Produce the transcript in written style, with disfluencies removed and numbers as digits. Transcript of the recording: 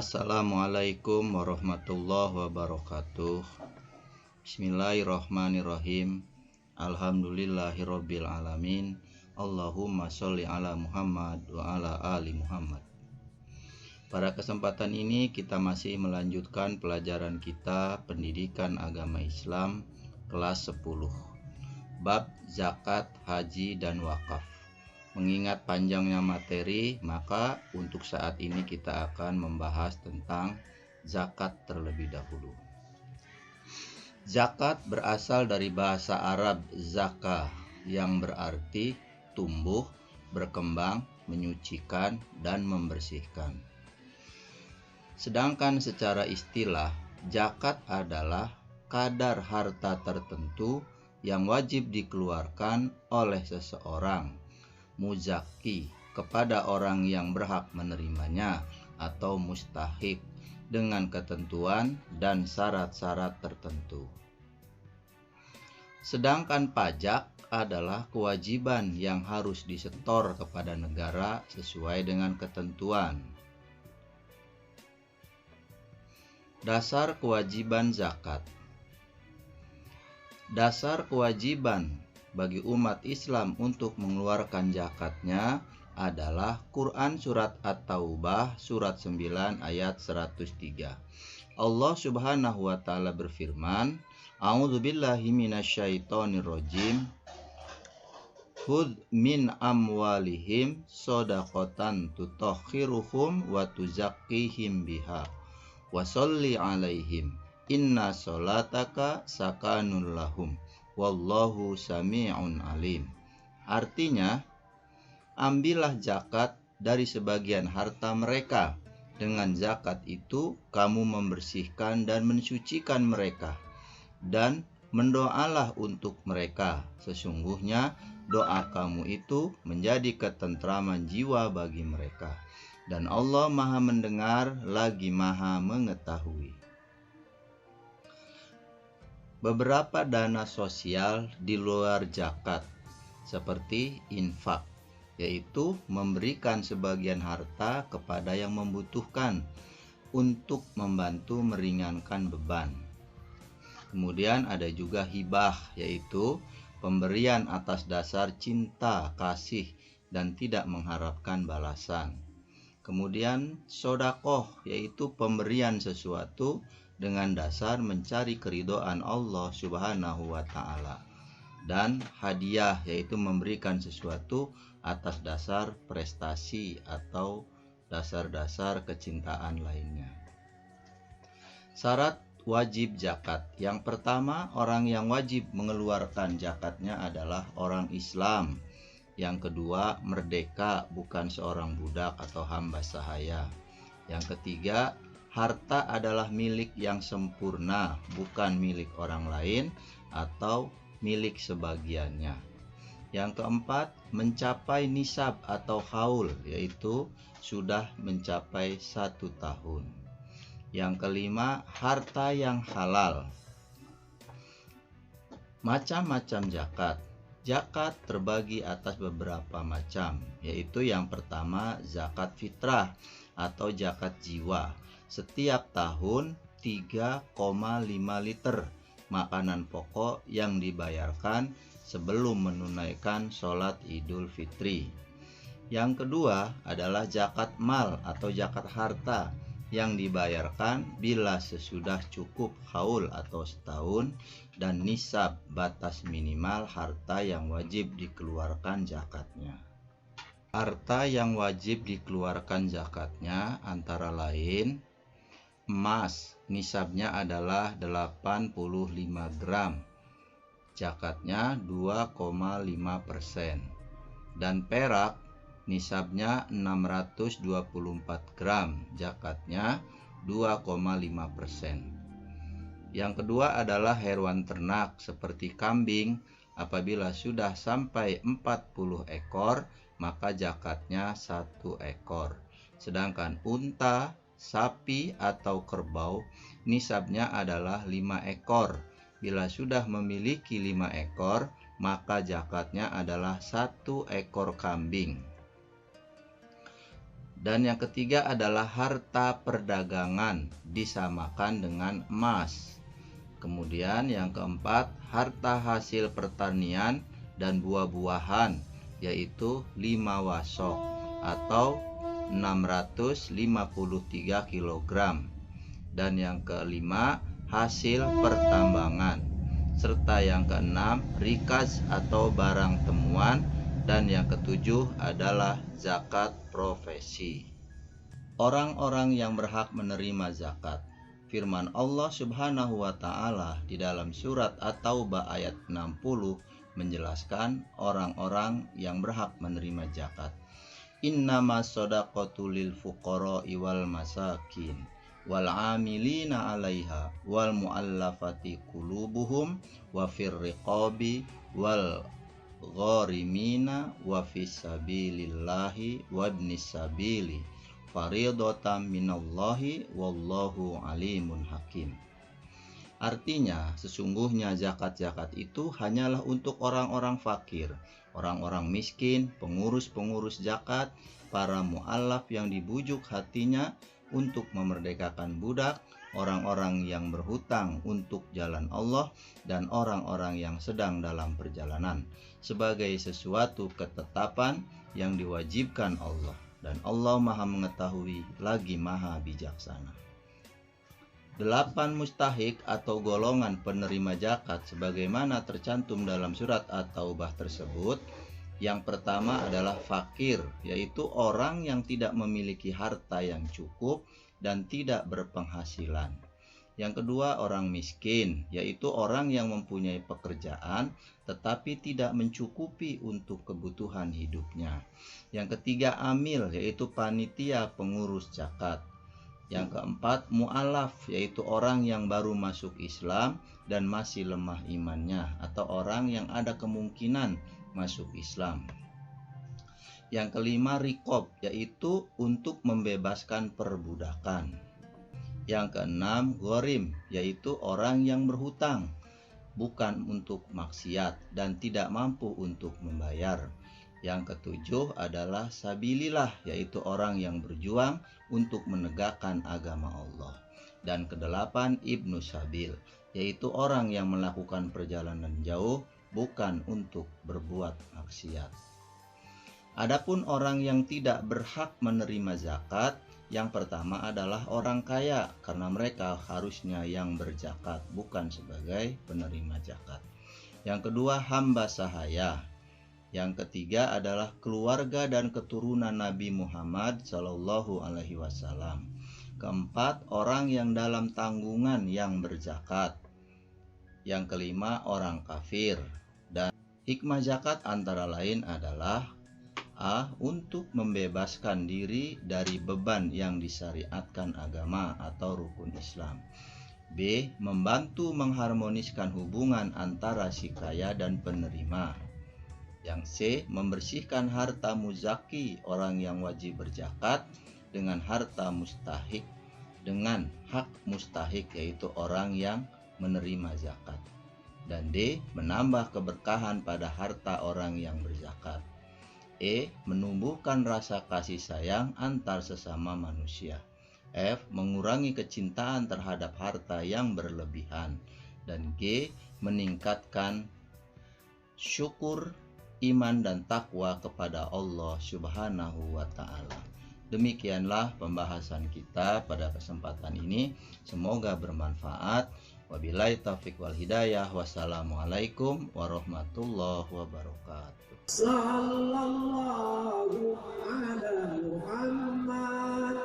Assalamualaikum warahmatullahi wabarakatuh. Bismillahirrahmanirrahim. Alhamdulillahirabbil alamin. Allahumma sholli ala Muhammad wa ala ali Muhammad. Pada kesempatan ini kita masih melanjutkan pelajaran kita Pendidikan Agama Islam kelas 10. Bab zakat, haji dan wakaf. Mengingat panjangnya materi, maka untuk saat ini kita akan membahas tentang zakat terlebih dahulu. Zakat berasal dari bahasa Arab zakah yang berarti tumbuh, berkembang, menyucikan, dan membersihkan. Sedangkan secara istilah, zakat adalah kadar harta tertentu yang wajib dikeluarkan oleh seseorang muzaki kepada orang yang berhak menerimanya atau mustahik dengan ketentuan dan syarat-syarat tertentu. Sedangkan pajak adalah kewajiban yang harus disetor kepada negara sesuai dengan ketentuan. Dasar kewajiban zakat. Dasar kewajiban bagi umat Islam untuk mengeluarkan zakatnya adalah Quran Surat At-Taubah Surat 9 ayat 103. Allah Subhanahu wa Ta'ala berfirman, A'udzubillahi minasyaitonirrajim. Khudz min amwalihim shadaqatan tutahhiruhum wa tuzakkihim biha wa sholli 'alaihim inna sholataka sakanun lahum wallahu sami'un alim. Artinya, ambillah zakat dari sebagian harta mereka. Dengan zakat itu kamu membersihkan dan mensucikan mereka, dan mendoalah untuk mereka. Sesungguhnya doa kamu itu menjadi ketentraman jiwa bagi mereka, dan Allah Maha mendengar lagi Maha mengetahui. Beberapa dana sosial di luar zakat seperti infak, yaitu memberikan sebagian harta kepada yang membutuhkan untuk membantu meringankan beban. Kemudian ada juga hibah, yaitu pemberian atas dasar cinta, kasih, dan tidak mengharapkan balasan. Kemudian sodakoh, yaitu pemberian sesuatu dengan dasar mencari keridhaan Allah Subhanahu wa Ta'ala. Dan hadiah, yaitu memberikan sesuatu atas dasar prestasi atau dasar-dasar kecintaan lainnya. Syarat wajib zakat. Yang pertama, orang yang wajib mengeluarkan zakatnya adalah orang Islam. Yang kedua, merdeka, bukan seorang budak atau hamba sahaya. Yang ketiga, harta adalah milik yang sempurna, bukan milik orang lain atau milik sebagiannya. Yang keempat, mencapai nisab atau haul, yaitu sudah mencapai 1 tahun. Yang kelima, harta yang halal. Macam-macam zakat. Zakat terbagi atas beberapa macam, yaitu yang pertama, zakat fitrah atau zakat jiwa. Setiap tahun 3,5 liter makanan pokok yang dibayarkan sebelum menunaikan sholat Idul Fitri. Yang kedua adalah zakat mal atau zakat harta yang dibayarkan bila sesudah cukup haul atau setahun dan nisab batas minimal harta yang wajib dikeluarkan zakatnya. Harta yang wajib dikeluarkan zakatnya antara lain emas, nisabnya adalah 85 gram, zakatnya 2,5%. Dan perak, nisabnya 624 gram, zakatnya 2,5%. Yang kedua adalah hewan ternak seperti kambing. Apabila sudah sampai 40 ekor, maka zakatnya 1 ekor. Sedangkan unta, sapi atau kerbau, nisabnya adalah 5 ekor. Bila sudah memiliki 5 ekor, maka zakatnya adalah 1 ekor kambing. Dan yang ketiga adalah harta perdagangan disamakan dengan emas. Kemudian yang keempat, harta hasil pertanian dan buah-buahan, yaitu 5 wasok atau 653 kg. Dan yang kelima, hasil pertambangan. Serta yang keenam, rikaz atau barang temuan. Dan yang ketujuh adalah zakat profesi. Orang-orang yang berhak menerima zakat. Firman Allah Subhanahu wa Ta'ala di dalam surat At-Taubah ayat 60 menjelaskan orang-orang yang berhak menerima zakat. Innama shadaqatu lil fuqara'i wal masakin wal 'amilina 'alaiha wal mu'allafati qulubuhum wa fir riqabi wal gharimina wa fis sabilillahi wa ibnis sabili fariidatan minallahi wallahu alimun hakim. Artinya, sesungguhnya zakat-zakat itu hanyalah untuk orang-orang fakir, orang-orang miskin, pengurus-pengurus zakat, para mu'allaf yang dibujuk hatinya untuk memerdekakan budak, orang-orang yang berhutang untuk jalan Allah, dan orang-orang yang sedang dalam perjalanan, sebagai sesuatu ketetapan yang diwajibkan Allah. Dan Allah Maha Mengetahui lagi Maha Bijaksana. 8 mustahik atau golongan penerima zakat sebagaimana tercantum dalam surat At-Taubah tersebut. Yang pertama adalah fakir, yaitu orang yang tidak memiliki harta yang cukup dan tidak berpenghasilan. Yang kedua, orang miskin, yaitu orang yang mempunyai pekerjaan tetapi tidak mencukupi untuk kebutuhan hidupnya. Yang ketiga, amil, yaitu panitia pengurus zakat. Yang keempat, mu'alaf, yaitu orang yang baru masuk Islam dan masih lemah imannya, atau orang yang ada kemungkinan masuk Islam. Yang kelima, riqab, yaitu untuk membebaskan perbudakan. Yang keenam, gharim, yaitu orang yang berhutang, bukan untuk maksiat dan tidak mampu untuk membayar. Yang ketujuh adalah sabilillah, yaitu orang yang berjuang untuk menegakkan agama Allah. Dan kedelapan, ibnu sabil, yaitu orang yang melakukan perjalanan jauh bukan untuk berbuat maksiat. Adapun orang yang tidak berhak menerima zakat, yang pertama adalah orang kaya, karena mereka harusnya yang berzakat, bukan sebagai penerima zakat. Yang kedua, hamba sahaya. Yang ketiga adalah keluarga dan keturunan Nabi Muhammad SAW. Keempat, orang yang dalam tanggungan yang berzakat. Yang kelima, orang kafir. Dan hikmah zakat antara lain adalah A. Untuk membebaskan diri dari beban yang disyariatkan agama atau rukun Islam. B. Membantu mengharmoniskan hubungan antara si kaya dan penerima. Yang C. Membersihkan harta muzaki, orang yang wajib berzakat, dengan harta mustahik, dengan hak mustahik, yaitu orang yang menerima zakat. Dan D. Menambah keberkahan pada harta orang yang berzakat. E. Menumbuhkan rasa kasih sayang antar sesama manusia. F. Mengurangi kecintaan terhadap harta yang berlebihan. Dan G. Meningkatkan syukur, iman dan takwa kepada Allah Subhanahu wa Ta'ala. Demikianlah pembahasan kita pada kesempatan ini. Semoga bermanfaat. Wabillahi taufiq wal hidayah. Wassalamualaikum warahmatullahi wabarakatuh. Sallallahu ala Muhammad.